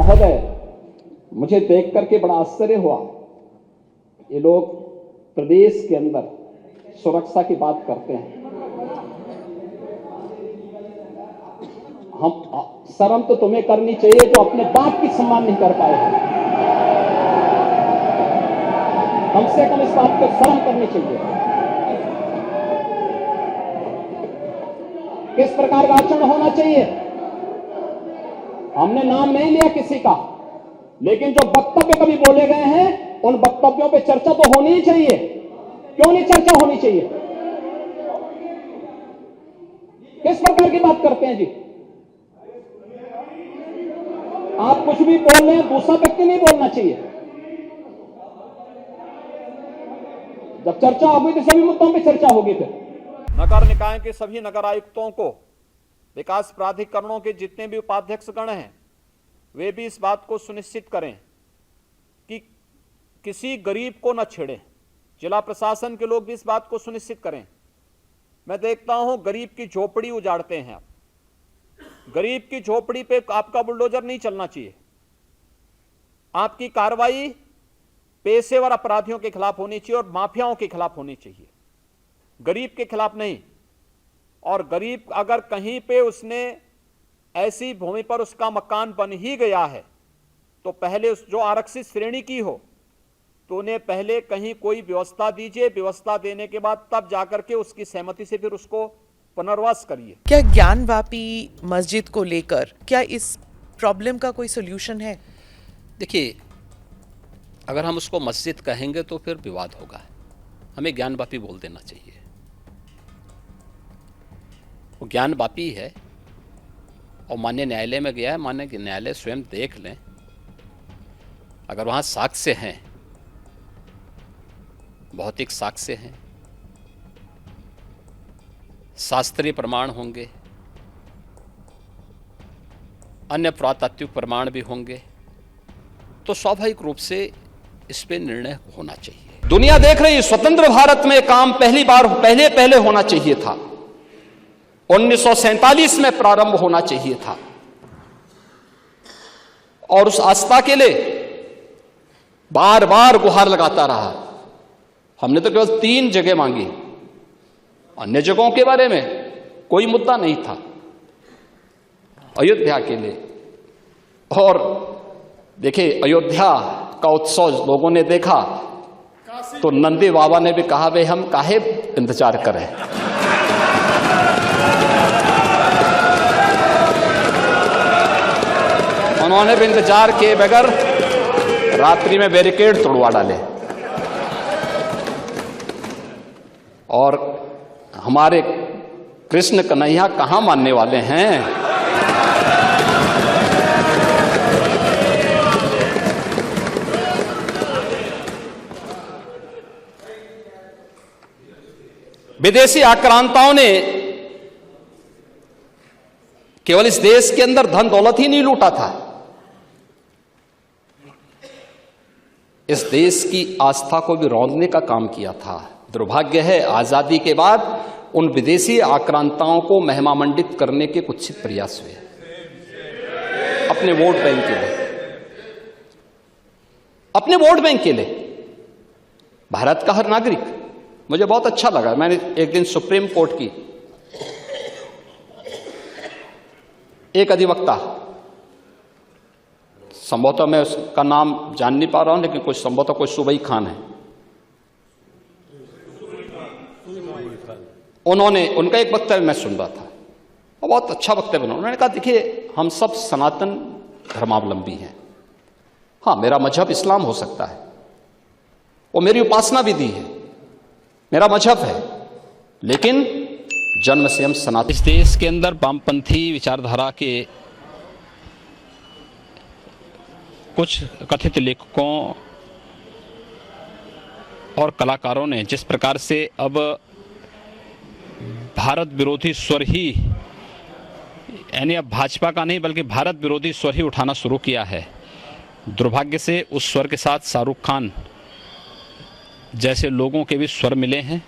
महोदय, मुझे देख करके बड़ा आश्चर्य हुआ। ये लोग प्रदेश के अंदर सुरक्षा की बात करते हैं। हम शर्म तो तुम्हें करनी चाहिए जो अपने बाप की सम्मान नहीं कर पाए हैं। कम से कम इस बात को शर्म करनी चाहिए। किस प्रकार का आचरण होना चाहिए? हमने नाम नहीं लिया किसी का, लेकिन जो वक्तव्य कभी बोले गए हैं उन वक्तव्यों पे चर्चा तो होनी ही चाहिए। क्यों नहीं चर्चा होनी चाहिए? किस प्रकार की बात करते हैं जी? आप कुछ भी बोल रहे हैं, दूसरा व्यक्ति नहीं बोलना चाहिए। जब चर्चा होगी तो सभी मुद्दों पे चर्चा होगी। फिर नगर निकाय के सभी नगर आयुक्तों को, विकास प्राधिकरणों के जितने भी उपाध्यक्षगण हैं, वे भी इस बात को सुनिश्चित करें कि किसी गरीब को न छेड़ें। जिला प्रशासन के लोग भी इस बात को सुनिश्चित करें। मैं देखता हूं गरीब की झोपड़ी उजाड़ते हैं। गरीब की झोपड़ी पे आपका बुलडोजर नहीं चलना चाहिए। आपकी कार्रवाई पेशेवर अपराधियों के खिलाफ होनी चाहिए और माफियाओं के खिलाफ होनी चाहिए, गरीब के खिलाफ नहीं। और गरीब अगर कहीं पे उसने ऐसी भूमि पर उसका मकान बन ही गया है तो पहले उस जो आरक्षित श्रेणी की हो तो उन्हें पहले कहीं कोई व्यवस्था दीजिए। व्यवस्था देने के बाद तब जाकर के उसकी सहमति से फिर उसको पुनर्वास करिए। क्या ज्ञानवापी मस्जिद को लेकर क्या इस प्रॉब्लम का कोई सोल्यूशन है? देखिए, अगर हम उसको मस्जिद कहेंगे तो फिर विवाद होगा। हमें ज्ञानवापी बोल देना चाहिए। वो ज्ञानवापी है और माननीय न्यायालय में गया है। माननीय न्यायालय स्वयं देख लें, अगर वहाँ साक्ष्य हैं, भौतिक साक्ष्य हैं, शास्त्रीय प्रमाण होंगे, अन्य पुरातात्विक प्रमाण भी होंगे, तो स्वाभाविक रूप से इस पे निर्णय होना चाहिए। दुनिया देख रही, स्वतंत्र भारत में काम पहले होना चाहिए था। 1947 में प्रारंभ होना चाहिए था और उस आस्था के लिए बार बार गुहार लगाता रहा। हमने तो केवल 3 जगह मांगी, अन्य जगहों के बारे में कोई मुद्दा नहीं था। अयोध्या के लिए, और देखिए अयोध्या का उत्सव लोगों ने देखा तो नंदी बाबा ने भी कहा, भाई हम काहे इंतजार करें। उन्होंने भी इंतजार किए बगैर रात्रि में बैरिकेड तोड़वा डाले। और हमारे कृष्ण कन्हैया कहां मानने वाले हैं? विदेशी आक्रांताओं ने केवल इस देश के अंदर धन दौलत ही नहीं लूटा था, इस देश की आस्था को भी रौंदने का काम किया था। दुर्भाग्य है, आजादी के बाद उन विदेशी आक्रांताओं को महिमामंडित करने के कुछ प्रयास हुए अपने वोट बैंक के लिए, अपने वोट बैंक के लिए। भारत का हर नागरिक, मुझे बहुत अच्छा लगा, मैंने एक दिन सुप्रीम कोर्ट की एक अधिवक्ता, संभवतः मैं उसका नाम जान नहीं पा रहा हूं, लेकिन कुछ संभवतः कोई सूबई खान है, उनका एक वक्तव्य मैं सुन रहा था और बहुत अच्छा वक्तव्य बना। उन्होंने कहा, देखिए हम सब सनातन धर्मावलंबी हैं। हाँ, मेरा मजहब इस्लाम हो सकता है, वो मेरी उपासना विधि है, मेरा मजहब है, लेकिन जन्म से हम सनातन। इस देश के अंदर वामपंथी विचारधारा के कुछ कथित लेखकों और कलाकारों ने जिस प्रकार से अब भारत विरोधी स्वर ही, यानी अब भाजपा का नहीं बल्कि भारत विरोधी स्वर ही उठाना शुरू किया है, दुर्भाग्य से उस स्वर के साथ शाहरुख खान जैसे लोगों के भी स्वर मिले हैं।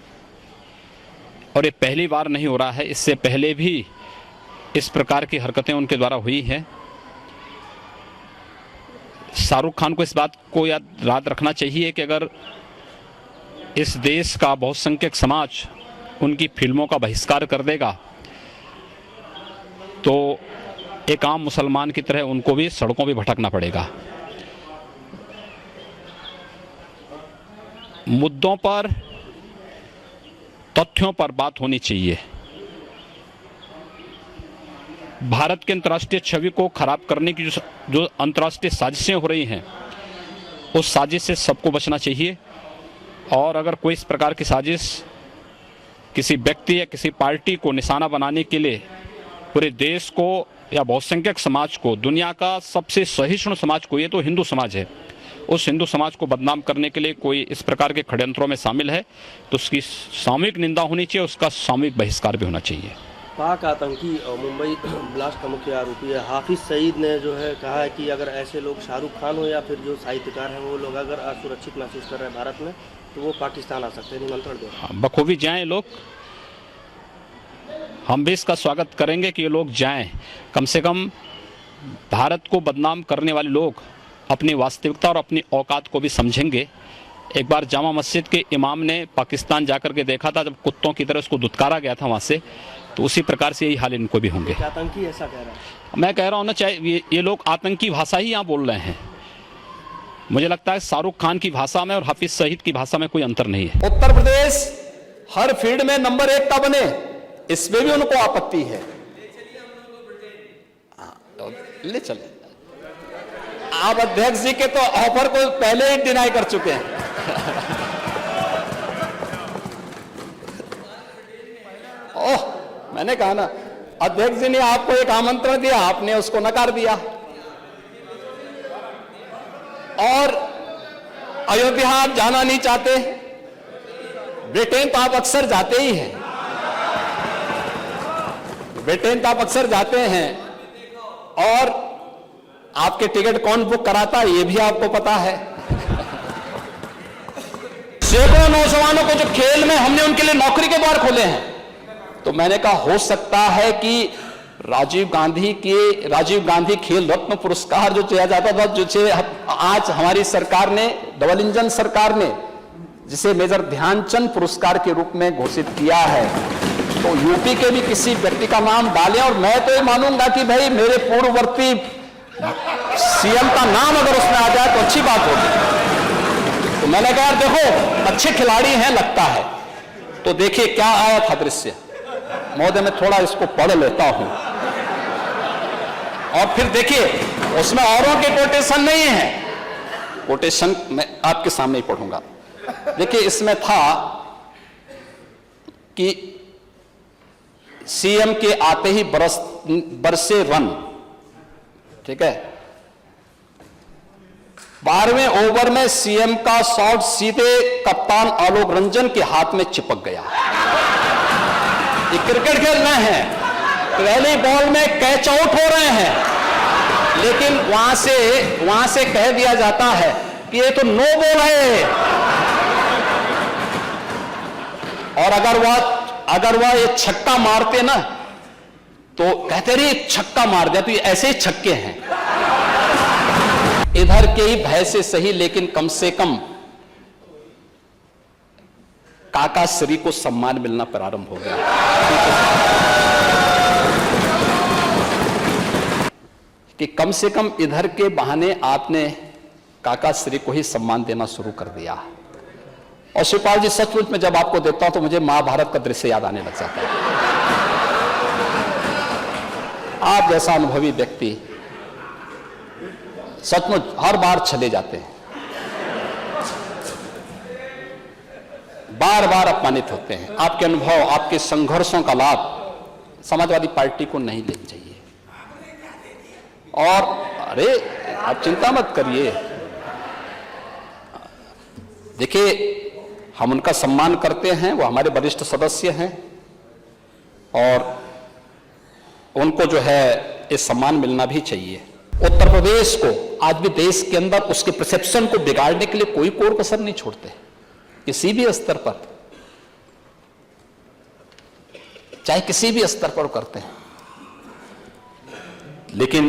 और ये पहली बार नहीं हो रहा है, इससे पहले भी इस प्रकार की हरकतें उनके द्वारा हुई हैं। शाहरुख खान को इस बात को याद रखना चाहिए कि अगर इस देश का बहुसंख्यक समाज उनकी फिल्मों का बहिष्कार कर देगा तो एक आम मुसलमान की तरह उनको भी सड़कों पे भटकना पड़ेगा। मुद्दों पर, तथ्यों पर बात होनी चाहिए। भारत के अंतर्राष्ट्रीय छवि को खराब करने की जो अंतर्राष्ट्रीय साजिशें हो रही हैं, उस साजिश से सबको बचना चाहिए। और अगर कोई इस प्रकार की साजिश किसी व्यक्ति या किसी पार्टी को निशाना बनाने के लिए पूरे देश को या बहुसंख्यक समाज को, दुनिया का सबसे सहिष्णु समाज को, ये तो हिंदू समाज है, उस हिंदू समाज को बदनाम करने के लिए कोई इस प्रकार के षड्यंत्रों में शामिल है तो उसकी सामूहिक निंदा होनी चाहिए, उसका सामूहिक बहिष्कार भी होना चाहिए। पाक आतंकी और मुंबई ब्लास्ट का मुख्य आरोपी है हाफिज सईद ने जो है कहा है कि अगर ऐसे लोग शाहरुख खान हो या फिर जो साहित्यकार हैं वो लोग अगर असुरक्षित महसूस कर रहे हैं भारत में तो वो पाकिस्तान आ सकते हैं, निमंत्रण दें। बखूबी जाएं लोग, हम भी इसका स्वागत करेंगे कि ये लोग जाएं। कम से कम भारत को बदनाम करने वाले लोग अपनी वास्तविकता और अपनी औकात को भी समझेंगे। एक बार जामा मस्जिद के इमाम ने पाकिस्तान जाकर के देखा था, जब कुत्तों की तरह उसको दुत्कारा गया था वहाँ से, तो उसी प्रकार से यही हाल इनको भी होंगे। आतंकी ऐसा कह रहा है? मैं कह रहा हूँ ना, चाहे ये लोग आतंकी भाषा ही यहाँ बोल रहे हैं। मुझे लगता है शाहरुख खान की भाषा में और हाफिज सईद की भाषा में कोई अंतर नहीं है। उत्तर प्रदेश हर फील्ड में नंबर 1 का बने, इसमें भी उनको आपत्ति है। ले चले, आप अध्यक्ष जी के तो ऑफर को पहले ही डिनाई कर चुके हैं। ओह, मैंने कहा ना, अध्यक्ष जी ने आपको एक आमंत्रण दिया, आपने उसको नकार दिया। और अयोध्या आप जाना नहीं चाहते, ब्रिटेन तो आप अक्सर जाते ही हैं, ब्रिटेन तो आप अक्सर जाते हैं, और आपके टिकट कौन बुक कराता है ये भी आपको पता है। सैकड़ों नौजवानों को जो खेल में हमने उनके लिए नौकरी के द्वार खोले हैं, तो मैंने कहा हो सकता है कि राजीव गांधी खेल रत्न पुरस्कार जो दिया जाता था, जो आज हमारी सरकार ने, डबल इंजन सरकार ने जिसे मेजर ध्यानचंद पुरस्कार के रूप में घोषित किया है, तो यूपी के भी किसी व्यक्ति का नाम डालें। और मैं तो ये मानूंगा कि भाई मेरे पूर्ववर्ती सीएम का नाम अगर उसमें आ जाए तो अच्छी बात होगी। तो मैंने कहा देखो अच्छे खिलाड़ी हैं लगता है, तो देखिए क्या आया था दृश्य। महोदय मैं थोड़ा इसको पढ़ लेता हूं और फिर देखिए उसमें औरों के कोटेशन नहीं है, कोटेशन मैं आपके सामने ही पढ़ूंगा। देखिए इसमें था कि सीएम के आते ही बरसे रन, ठीक है। 12वें ओवर में सीएम का शॉट सीधे कप्तान आलोक रंजन के हाथ में चिपक गया। ये क्रिकेट खेल रहे हैं, पहली बॉल में कैच आउट हो रहे हैं, लेकिन वहां से कह दिया जाता है कि ये तो नो बॉल है। और अगर वह ये छक्का मारते ना तो कहते रहे छक्का मार दिया, तो ये ऐसे ही छक्के हैं। इधर के ही भय से सही, लेकिन कम से कम काका श्री को सम्मान मिलना प्रारंभ हो गया कि कम से कम इधर के बहाने आपने काका श्री को ही सम्मान देना शुरू कर दिया। और शिवपाल जी सचमुच में जब आपको देखता हूं तो मुझे महाभारत का दृश्य याद आने लग जाता है। आप जैसा अनुभवी व्यक्ति सचमुच हर बार चले जाते हैं, बार बार अपमानित होते हैं। आपके अनुभव, आपके संघर्षों का लाभ समाजवादी पार्टी को नहीं लेना चाहिए। और अरे आप चिंता मत करिए, देखिए हम उनका सम्मान करते हैं, वो हमारे वरिष्ठ सदस्य हैं और उनको जो है ये सम्मान मिलना भी चाहिए। उत्तर प्रदेश को आज भी देश के अंदर उसके परसेप्शन को बिगाड़ने के लिए कोई कोर कसर नहीं छोड़ते, किसी भी स्तर पर, चाहे किसी भी स्तर पर करते हैं। लेकिन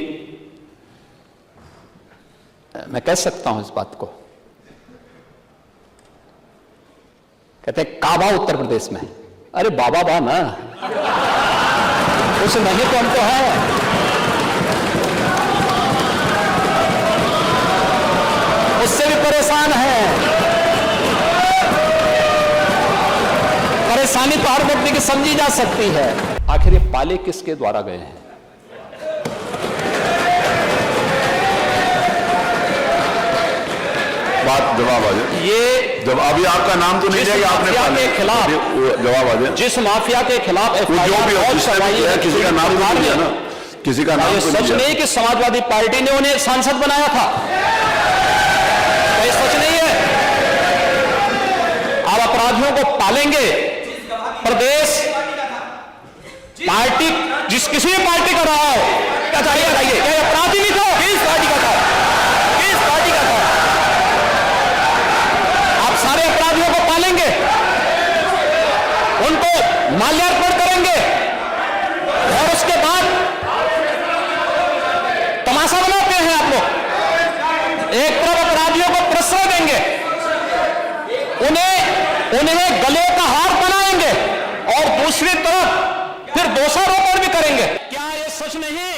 मैं कह सकता हूं इस बात को। कहते हैं काबा उत्तर प्रदेश में, अरे बाबा बा ना, उस नहीं तो हम तो है। उससे भी परेशान है। परेशानी तो हर व्यक्ति की समझी जा सकती है। आखिर ये पाले किसके द्वारा गए हैं? बात जवाब आ जाए। ये जब अभी आपका नाम तो नहीं जाएगा, आपने माफिया के खिलाफ जवाब आ जाए। जिस माफिया के खिलाफ जो भी हो, किसी का नाम तो नहीं लिया ना, किसी का नाम ये तो सच नहीं नहीं कि समाजवादी पार्टी ने उन्हें सांसद बनाया था, ये सच नहीं है। आप अपराधियों को पालेंगे। प्रदेश पार्टी जिस किसी भी पार्टी का रहा हो, क्या चाहिए बताइए, क्या अपराधी नहीं था? किस पार्टी का था? किस पार्टी का था? आप सारे अपराधियों को पालेंगे, उनको माल्यार्पण करेंगे और उसके बाद तमाशा बनाते हैं आप लोग। एक तरफ अपराधियों को प्रश्रय देंगे, उन्हें गले का हार बनाएंगे और दूसरी तरफ फिर दोषारोपण भी करेंगे। क्या यह सच नहीं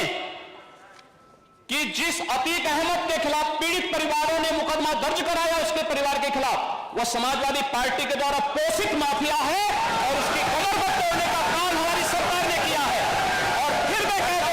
कि जिस अतीक अहमद के खिलाफ पीड़ित परिवारों ने मुकदमा दर्ज कराया, उसके परिवार के खिलाफ, वह समाजवादी पार्टी के द्वारा पोषित माफिया है और उसकी कमर को तोड़ने का काम हमारी सरकार ने किया है। और फिर मैं कहता